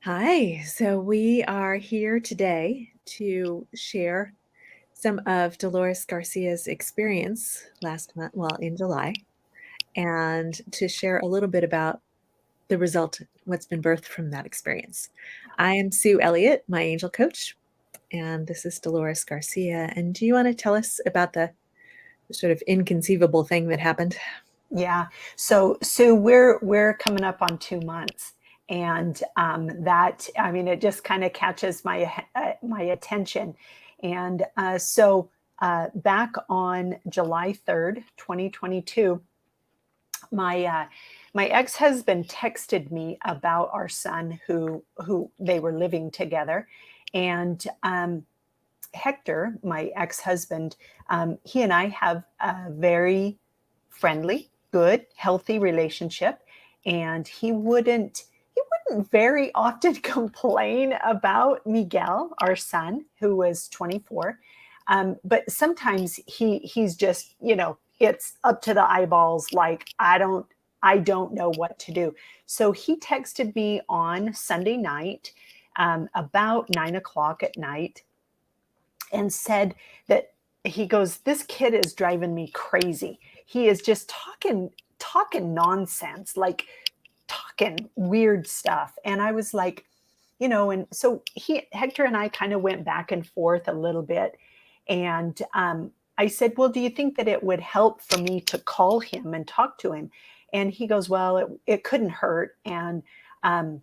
Hi. So we are here today to share some of Dolores Garcia's experience last month, well, in July, and to share a little bit about the result, what's been birthed from that experience. I am Sue Elliott, my angel coach, and this is Dolores Garcia. And do you want to tell us about the sort of inconceivable thing that happened? Yeah. So Sue, we're coming up on 2 months, and that I mean, it just kind of catches my attention. And back on July 3rd, 2022, my my ex-husband texted me about our son who they were living together, and Hector, my ex-husband, he and I have a very friendly, good, healthy relationship, and he wouldn't very often complain about Miguel, our son, who was 24. But sometimes he's just, it's up to the eyeballs. Like I don't know what to do. So he texted me on Sunday night, about 9 o'clock at night, and said that he goes, "This kid is driving me crazy. He is just talking nonsense, like talking weird stuff." And I was like, and so Hector and I kind of went back and forth a little bit. And I said, "Well, do you think that it would help for me to call him and talk to him?" And he goes, "Well, it couldn't hurt." And um,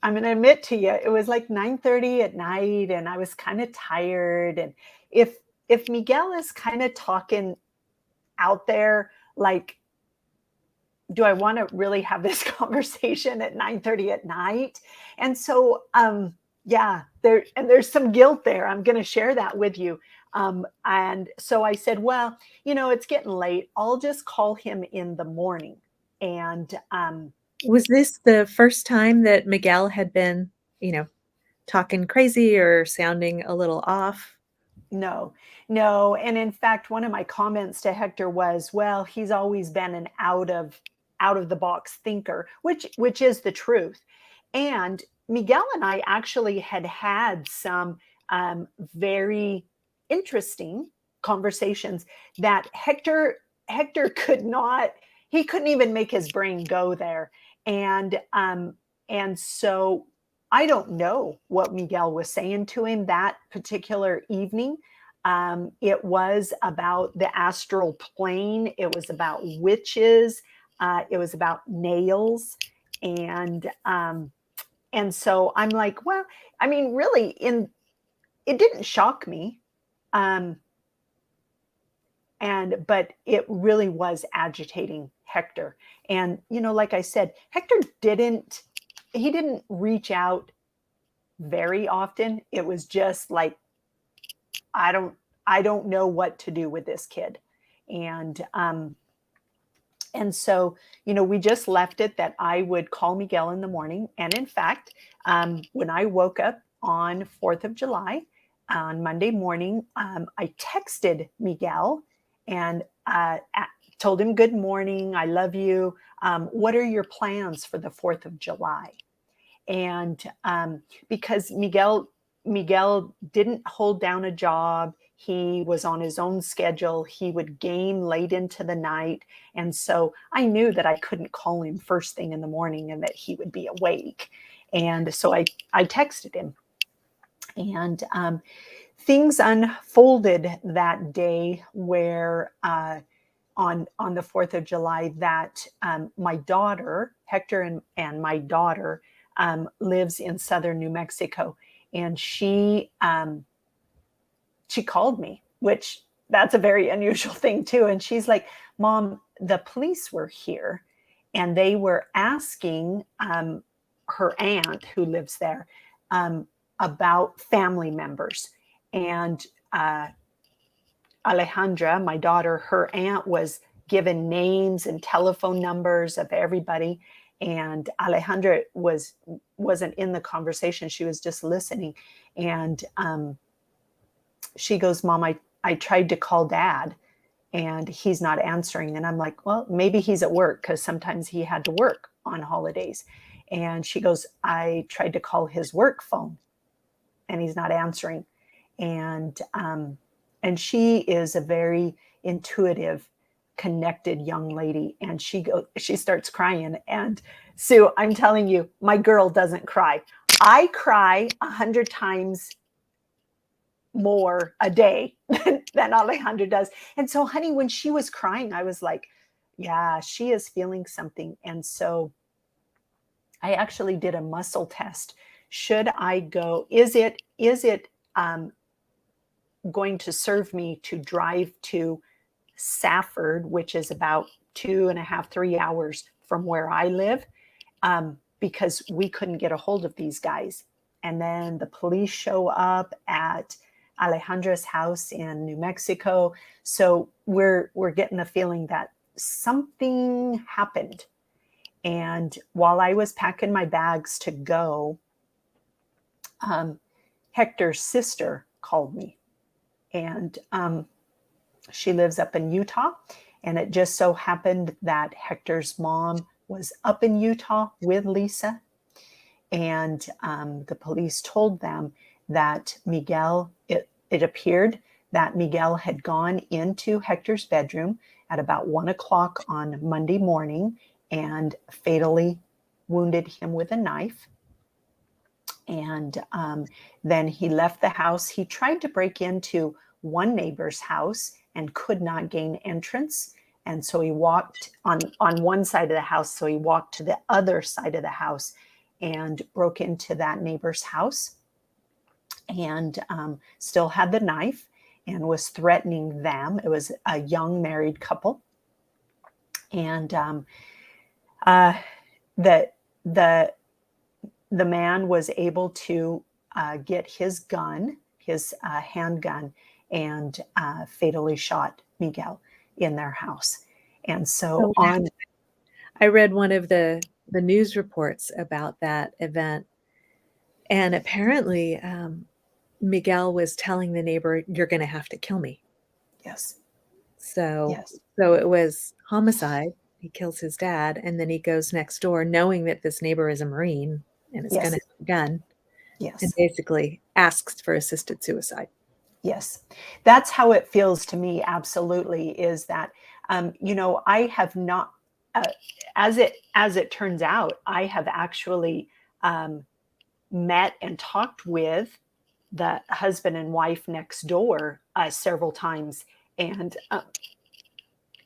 I'm going to admit to you, it was like 9:30 at night, and I was kind of tired. And if if Miguel is kind of talking out there, like, do I want to really have this conversation at 9:30 at night? And so, yeah, there's some guilt there. I'm going to share that with you. And so I said, well, it's getting late. I'll just call him in the morning. And Was this the first time that Miguel had been, you know, talking crazy or sounding a little off? No, no. And in fact, one of my comments to Hector was, well, he's always been an out of the box thinker, which is the truth. And Miguel and I actually had some very interesting conversations that Hector he couldn't even make his brain go there. And so I don't know what Miguel was saying to him that particular evening. It was about the astral plane. It was about witches. It was about nails, and so I'm like, well, I mean, really, in it didn't shock me, um, and but it really was agitating Hector. And like I said, Hector didn't reach out very often. It was just like, I don't I don't know what to do with this kid. And so, we just left it that I would call Miguel in the morning. And in fact, when I woke up on 4th of July, on Monday morning, I texted Miguel and told him, "Good morning. I love you. What are your plans for the 4th of July?" And because Miguel didn't hold down a job, he was on his own schedule. He would game late into the night, and so I knew that I couldn't call him first thing in the morning and that he would be awake. And so I texted him, and things unfolded that day where. On the 4th of July, that my daughter, Hector and my daughter, lives in southern New Mexico. And she called me, which that's a very unusual thing too. And she's like, "Mom, the police were here and they were asking her aunt who lives there about family members." And Alejandra, my daughter, her aunt was given names and telephone numbers of everybody. And Alejandra wasn't in the conversation. She was just listening. And she goes, "Mom, I tried to call Dad." and he's not answering. And I'm like, well, maybe he's at work, because sometimes he had to work on holidays. And she goes, I tried to call his work phone and he's not answering. And she is a very intuitive, connected young lady. And she starts crying. And Sue, I'm telling you, my girl doesn't cry. I cry 100 times more a day than Alejandra does. And so, honey, when she was crying, I was like, yeah, she is feeling something. And so I actually did a muscle test. Should I go? Is it going to serve me to drive to Safford, which is about 2.5, 3 hours from where I live, because we couldn't get a hold of these guys. And then the police show up at Alejandra's house in New Mexico. So we're getting the feeling that something happened. And while I was packing my bags to go, Hector's sister called me. And she lives up in Utah. And it just so happened that Hector's mom was up in Utah with Lisa. And the police told them that Miguel, it appeared that Miguel had gone into Hector's bedroom at about 1 o'clock on Monday morning and fatally wounded him with a knife. And then he left the house. He tried to break into one neighbor's house and could not gain entrance. And so he walked on one side of the house. So he walked to the other side of the house and broke into that neighbor's house, and still had the knife and was threatening them. It was a young married couple. And the man was able to get his gun, his handgun, and fatally shot Miguel in their house. And so I read one of the news reports about that event, and apparently Miguel was telling the neighbor, "You're going to have to kill me." Yes. So Yes. it was homicide. He kills his dad, and then he goes next door knowing that this neighbor is a Marine and is going to have a gun, and Yes. basically asks for assisted suicide. Yes. That's how it feels to me. Absolutely. Is that, I have not, as it turns out, I have actually met and talked with the husband and wife next door several times, and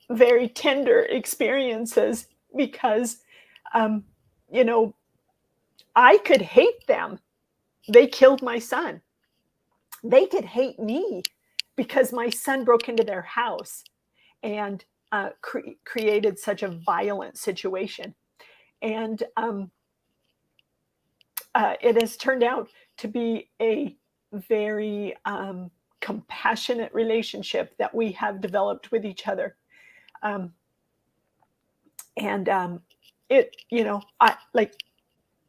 very tender experiences, because, I could hate them. They killed my son. They could hate me because my son broke into their house and created such a violent situation. And it has turned out to be a very compassionate relationship that we have developed with each other. And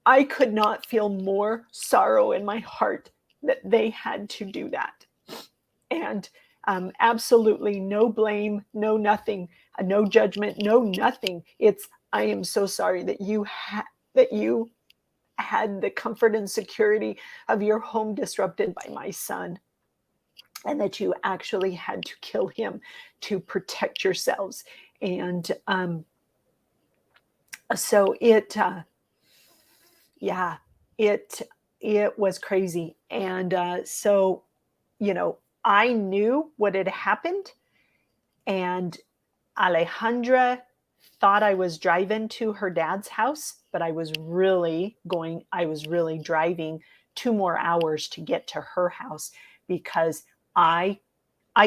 I could not feel more sorrow in my heart that they had to do that. And absolutely no blame, no nothing, no judgment, no nothing. It's, I am so sorry that you had the comfort and security of your home disrupted by my son, and that you actually had to kill him to protect yourselves. And so it was crazy. And so I knew what had happened, and Alejandra thought I was driving to her dad's house, but I was really driving 2 more hours to get to her house, because I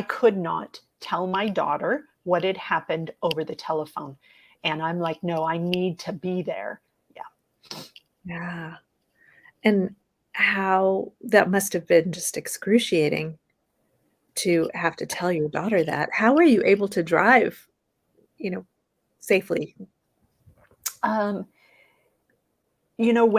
could not tell my daughter what had happened over the telephone. And I'm like, no, I need to be there. Yeah. Yeah. And how that must have been just excruciating to have to tell your daughter that. How were you able to drive, safely? When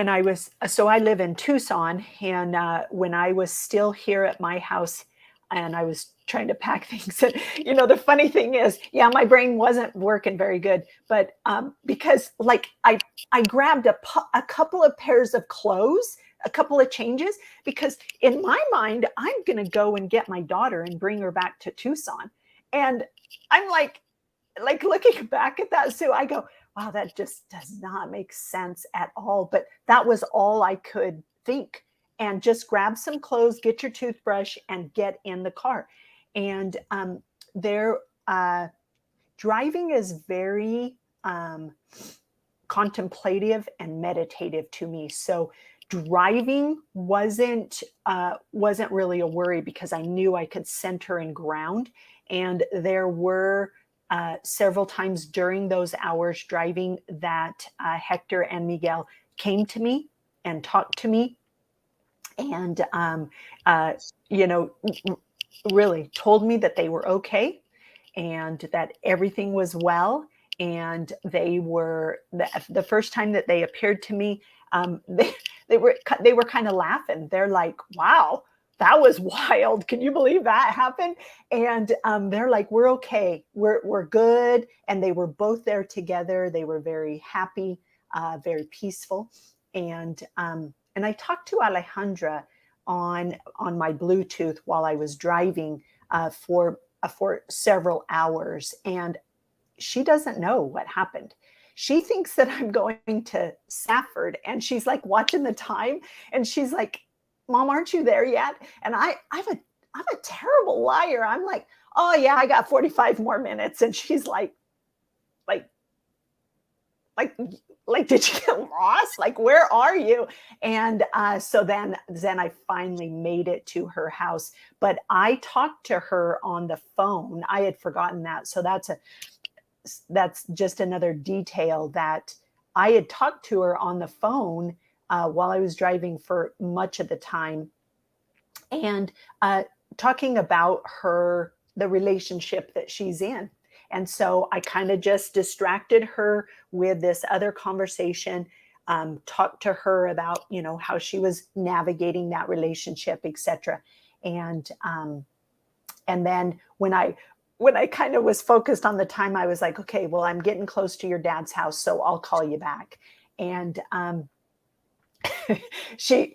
I live in Tucson, and when I was still here at my house and I was trying to pack things. And, the funny thing is, yeah, my brain wasn't working very good, but because like I grabbed a couple of pairs of clothes, a couple of changes, because in my mind, I'm going to go and get my daughter and bring her back to Tucson. And I'm like looking back at that, Sue, I go, wow, that just does not make sense at all. But that was all I could think. And just grab some clothes, get your toothbrush, and get in the car. And driving is very contemplative and meditative to me. So driving wasn't really a worry, because I knew I could center and ground. And there were several times during those hours driving that Hector and Miguel came to me and talked to me, and really told me that they were okay and that everything was well. And they were the first time that they appeared to me, they were kind of laughing. They're like, wow, that was wild. Can you believe that happened? And they're like, we're okay. We're good. And they were both there together. They were very happy, very peaceful. And I talked to Alejandra on my Bluetooth while I was driving for several hours. And she doesn't know what happened. She thinks that I'm going to Safford, and she's like watching the time, and she's like, Mom, aren't you there yet? And I'm a terrible liar. I'm like, oh yeah, I got 45 more minutes. And she's like, did you get lost? Like, where are you? And so then I finally made it to her house. But I talked to her on the phone. I had forgotten that. So that's just another detail, that I had talked to her on the phone while I was driving for much of the time, and talking about the relationship that she's in. And so I kind of just distracted her with this other conversation, talked to her about, how she was navigating that relationship, etc. And then when I kind of was focused on the time, I was like, okay, well, I'm getting close to your dad's house, so I'll call you back. And she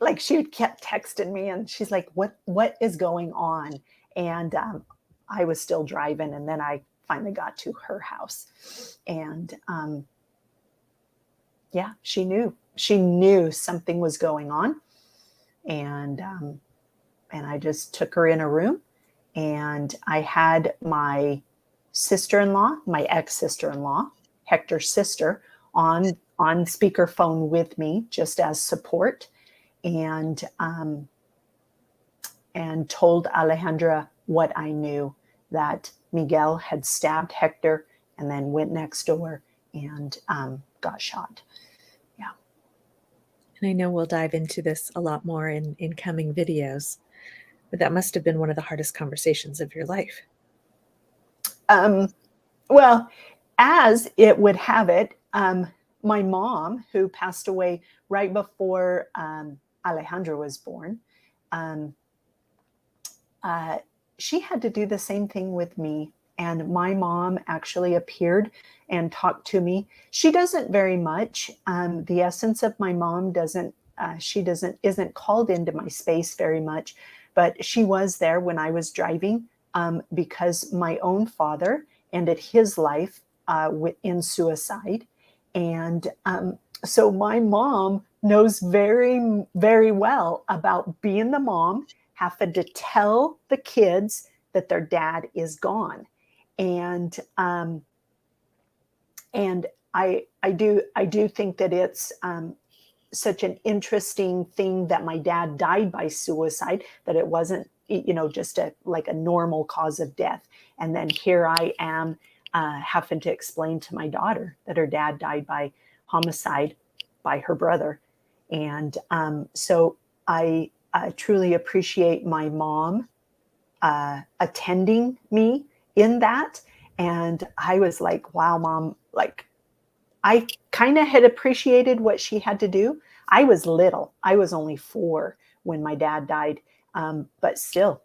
kept texting me, and she's like, what is going on? And I was still driving, and then I finally got to her house. And yeah, she knew something was going on. And I just took her in a room, and I had my sister-in-law, my ex-sister-in-law, Hector's sister, on speakerphone with me, just as support, and told Alejandra what I knew, that Miguel had stabbed Hector and then went next door and got shot. Yeah. And I know we'll dive into this a lot more in coming videos, but that must have been one of the hardest conversations of your life. Well, as it would have it, my mom, who passed away right before Alejandra was born, she had to do the same thing with me. And my mom actually appeared and talked to me. She doesn't very much. The essence of my mom isn't called into my space very much, but she was there when I was driving, because my own father ended his life in suicide. And so my mom knows very, very well about being the mom, having to tell the kids that their dad is gone. And I do think that it's such an interesting thing that my dad died by suicide, that it wasn't, just a normal cause of death. And then here I am having to explain to my daughter that her dad died by homicide by her brother. And so I truly appreciate my mom attending me in that. And I was like, wow, Mom, I kind of had appreciated what she had to do. I was little. I was only 4 when my dad died. But still,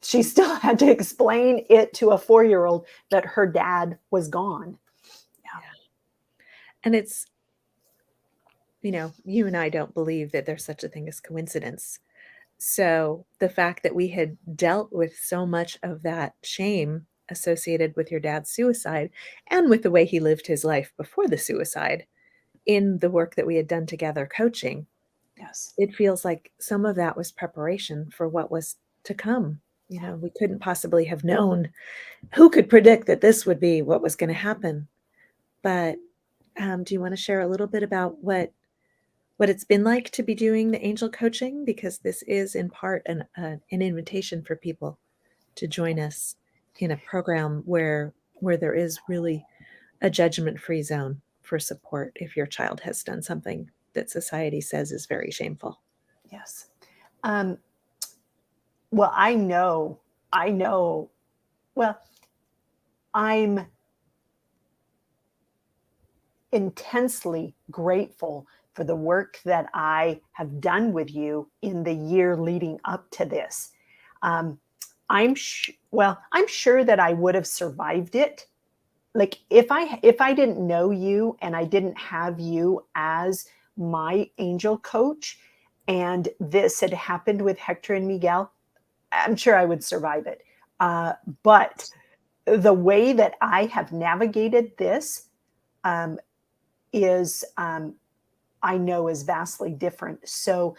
she still had to explain it to a 4-year-old that her dad was gone. And it's, you and I don't believe that there's such a thing as coincidence. So the fact that we had dealt with so much of that shame associated with your dad's suicide and with the way he lived his life before the suicide in the work that we had done together coaching, Yes. it feels like some of that was preparation for what was to come. We couldn't possibly have known. Who could predict that this would be what was going to happen? But do you want to share a little bit about what it's been like to be doing the angel coaching? Because this is in part an invitation for people to join us in a program where there is really a judgment-free zone for support if your child has done something that society says is very shameful. Yes. Well, I know, well, I'm intensely grateful for the work that I have done with you in the year leading up to this. I'm sure that I would have survived it. Like if I didn't know you and I didn't have you as my angel coach, and this had happened with Hector and Miguel, I'm sure I would survive it. But the way that I have navigated this is, I know, is vastly different. So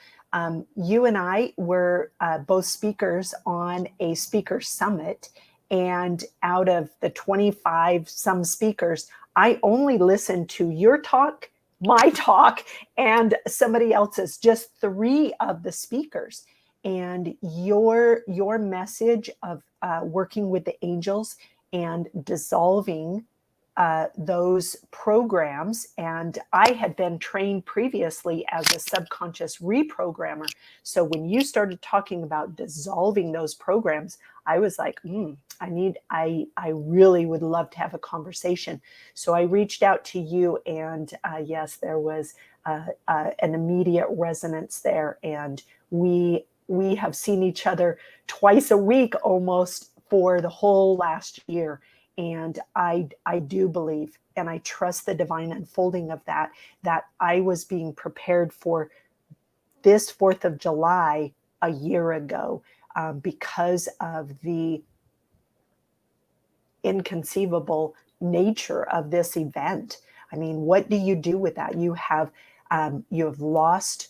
you and I were both speakers on a speaker summit. And out of the 25 some speakers, I only listened to your talk, my talk, and somebody else's, just 3 of the speakers. And your message of working with the angels and dissolving those programs. And I had been trained previously as a subconscious reprogrammer. So when you started talking about dissolving those programs, I was like, I really would love to have a conversation. So I reached out to you, and yes, there was an immediate resonance there. And we have seen each other twice a week almost for the whole last year. And I do believe, and I trust the divine unfolding of that I was being prepared for this 4th of July a year ago, because of the inconceivable nature of this event. I mean, what do you do with that? You have lost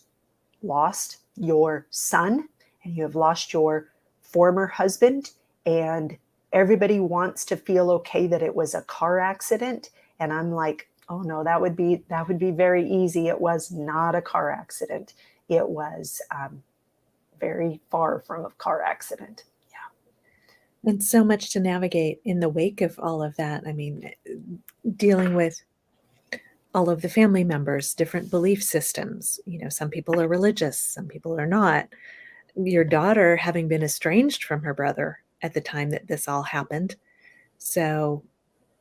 your son, and you have lost your former husband, and everybody wants to feel okay that it was a car accident. And I'm like, oh no, that would be very easy. It was not a car accident. It was very far from a car accident. Yeah. And so much to navigate in the wake of all of that. I mean, dealing with all of the family members, different belief systems. Some people are religious, some people are not. Your daughter having been estranged from her brother at the time that this all happened. So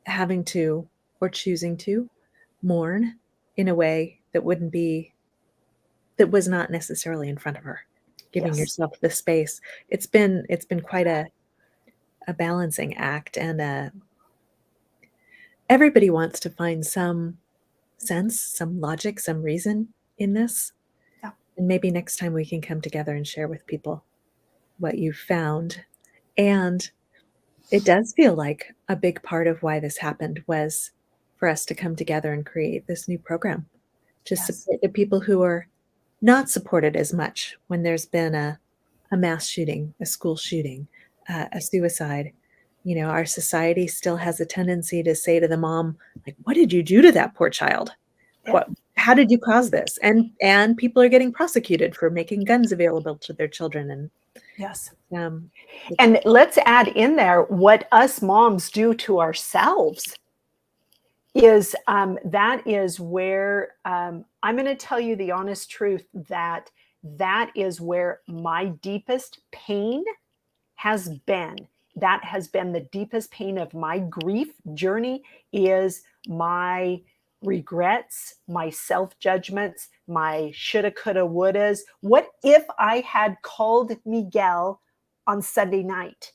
having to, or choosing to, mourn in a way that was not necessarily in front of her, giving Yes. yourself the space. It's been quite a balancing act, and everybody wants to find some sense, some logic, some reason in this. Yeah. And maybe next time we can come together and share with people what you found. And it does feel like a big part of why this happened was for us to come together and create this new program to Yes. support the people who are not supported as much when there's been a mass shooting, a school shooting, a suicide. Our society still has a tendency to say to the mom, like, what did you do to that poor child? Yeah. How did you cause this? And people are getting prosecuted for making guns available to their children. And Yes. um, And let's add in there what us moms do to ourselves. That is where I'm going to tell you the honest truth, that is where my deepest pain has been. That has been the deepest pain of my grief journey, is my regrets, my self-judgments, my shoulda, coulda, wouldas. What if I had called Miguel on Sunday night.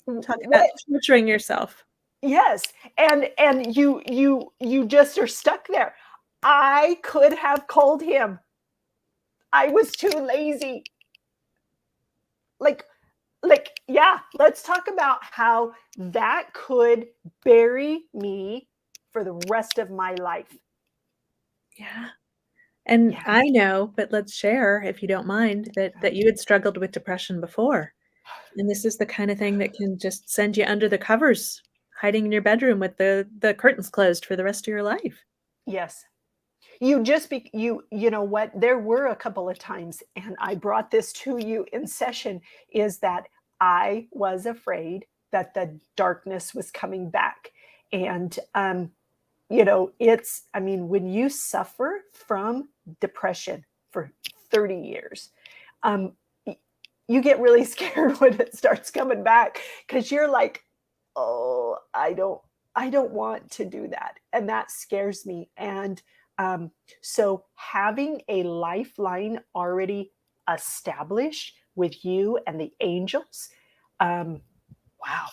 Talk about What? torturing yourself. Yes, and you just are stuck there. I could have called him. I was too lazy. Like yeah, let's talk about how that could bury me for the rest of my life. Yeah. And Yeah. I know, but let's share, if you don't mind, that you had struggled with depression before. And this is the kind of thing that can just send you under the covers, hiding in your bedroom with the curtains closed for the rest of your life. Yes. You just be you know what? There were a couple of times, and I brought this to you in session, is that I was afraid that the darkness was coming back. And it's, I mean, when you suffer from depression for 30 years, um, you get really scared when it starts coming back, because you're like, oh, I don't want to do that. And that scares me. And so having a lifeline already established with you and the angels, um, wow.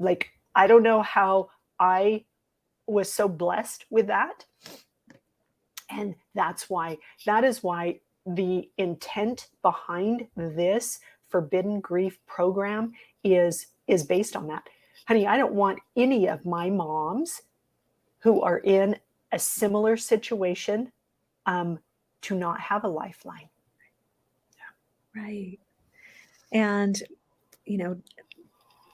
Like, I don't know how I was so blessed with that. And that is why the intent behind this forbidden grief program is based on that. Honey, I don't want any of my moms who are in a similar situation um, to not have a lifeline. Right. And, you know,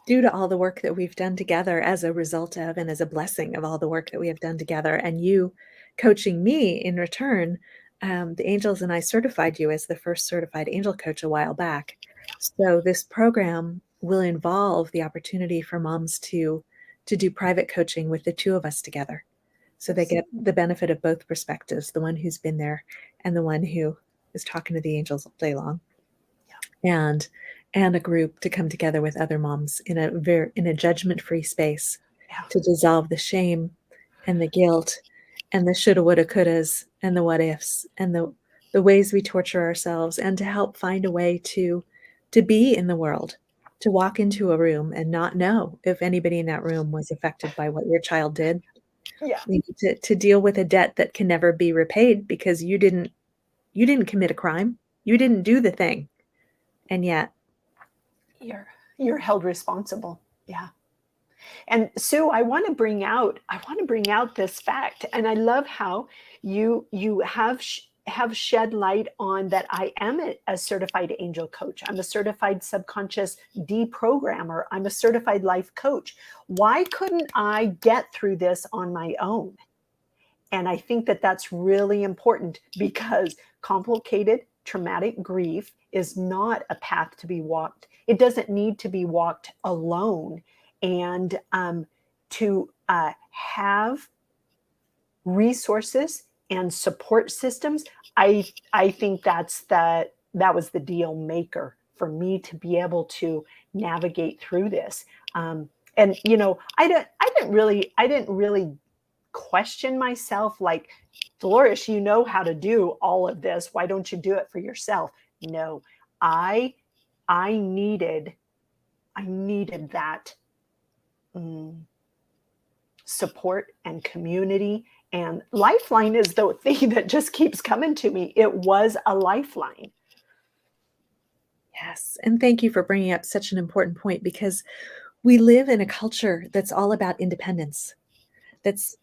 due to all the work that we've done together as a result of and as a blessing of all the work that we have done together, and you coaching me in return, the angels and I certified you as the first certified angel coach a while back. So this program will involve the opportunity for moms to do private coaching with the two of us together. So they Yes. get the benefit of both perspectives, the one who's been there and the one who is talking to the angels all day long. And a group to come together with other moms in a judgment-free space Yeah. to dissolve the shame and the guilt and the shoulda, woulda, couldas and the what ifs and the ways we torture ourselves, and to help find a way to be in the world, to walk into a room and not know if anybody in that room was affected by what your child did. Yeah. You need to deal with a debt that can never be repaid because you didn't commit a crime. You didn't do the thing. And yet, You're you're held responsible. Yeah. And Sue, I want to bring out this fact, and I love how you have shed light on that. I am a certified angel coach. I'm a certified subconscious deprogrammer. I'm a certified life coach. Why couldn't I get through this on my own? And I think that that's really important, because complicated traumatic grief is not a path to be walked. It doesn't need to be walked alone. And to have resources and support systems, I think that was the deal maker for me to be able to navigate through this. And I didn't really question myself, like, Dolores, you know how to do all of this. Why don't you do it for yourself? No, I I needed that mm, support and community. And lifeline is the thing that just keeps coming to me. It was a lifeline. yes, and thank you for bringing up such an important point, because we live in a culture that's all about independence. That's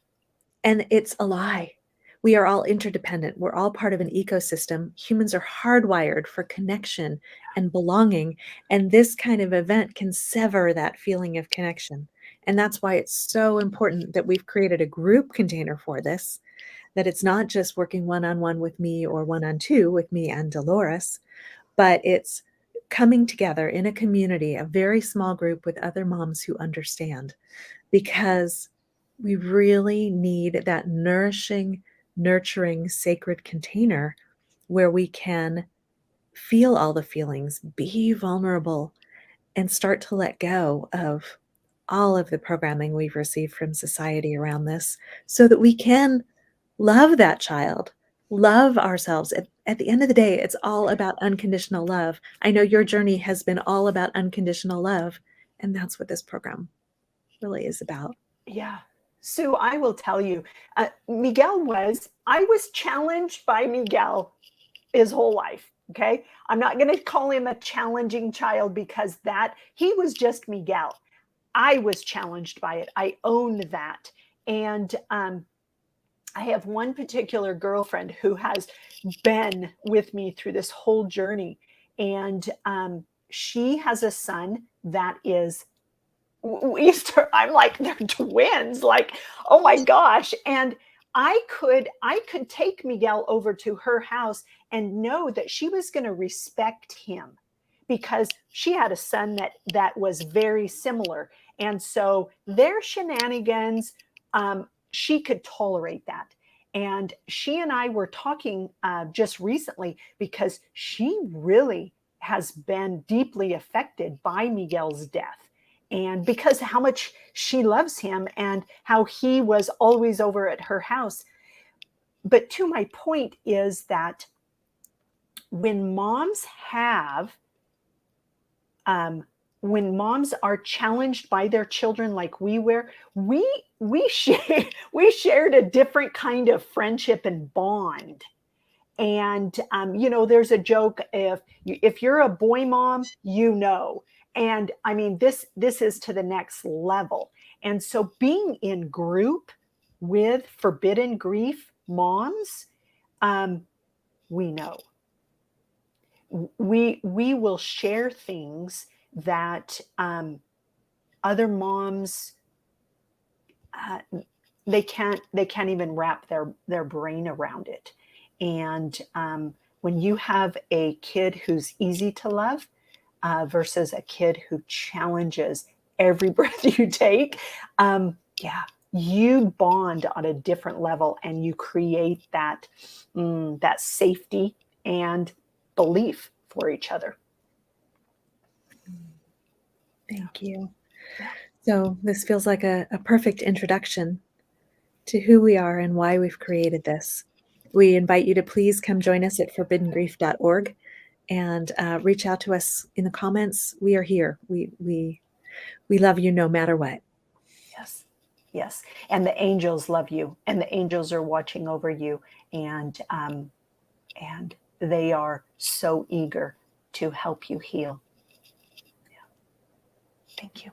And it's a lie. We are all interdependent. We're all part of an ecosystem. Humans are hardwired for connection and belonging, and this kind of event can sever that feeling of connection. And that's why it's so important that we've created a group container for this, that it's not just working one-on-one with me or one-on-two with me and Dolores, but it's coming together in a community, a very small group with other moms who understand, because we really need that nourishing, nurturing, sacred container where we can feel all the feelings, be vulnerable, and start to let go of all of the programming we've received from society around this, so that we can love that child, love ourselves, at the end of the day, it's all about unconditional love. I know your journey has been all about unconditional love, and that's what this program really is about. Yeah. Sue, I will tell you, I was challenged by Miguel his whole life. Okay. I'm not going to call him a challenging child because he was just Miguel. I was challenged by it. I owned that. And I have one particular girlfriend who has been with me through this whole journey. And she has a son that is I'm like, they're twins, like, oh my gosh. And I could take Miguel over to her house and know that she was going to respect him because she had a son that was very similar. And so their shenanigans, she could tolerate that. And she and I were talking just recently because she really has been deeply affected by Miguel's death, and because how much she loves him and how he was always over at her house. But to my point is that when moms have when moms are challenged by their children like we were, we shared a different kind of friendship and bond. And there's a joke, if you're a boy mom, and I mean, this is to the next level. And so being in group with forbidden grief moms, we know we will share things that other moms, they can't even wrap their brain around it. And when you have a kid who's easy to love versus a kid who challenges every breath you take, yeah, you bond on a different level, and you create that safety and belief for each other. Thank you. Yeah. So this feels like a perfect introduction to who we are and why we've created this. We invite you to please come join us at forbiddengrief.org and reach out to us in the comments. We are here. We love you no matter what. Yes. Yes. And the angels love you, and the angels are watching over you, and they are so eager to help you heal. Yeah. Thank you.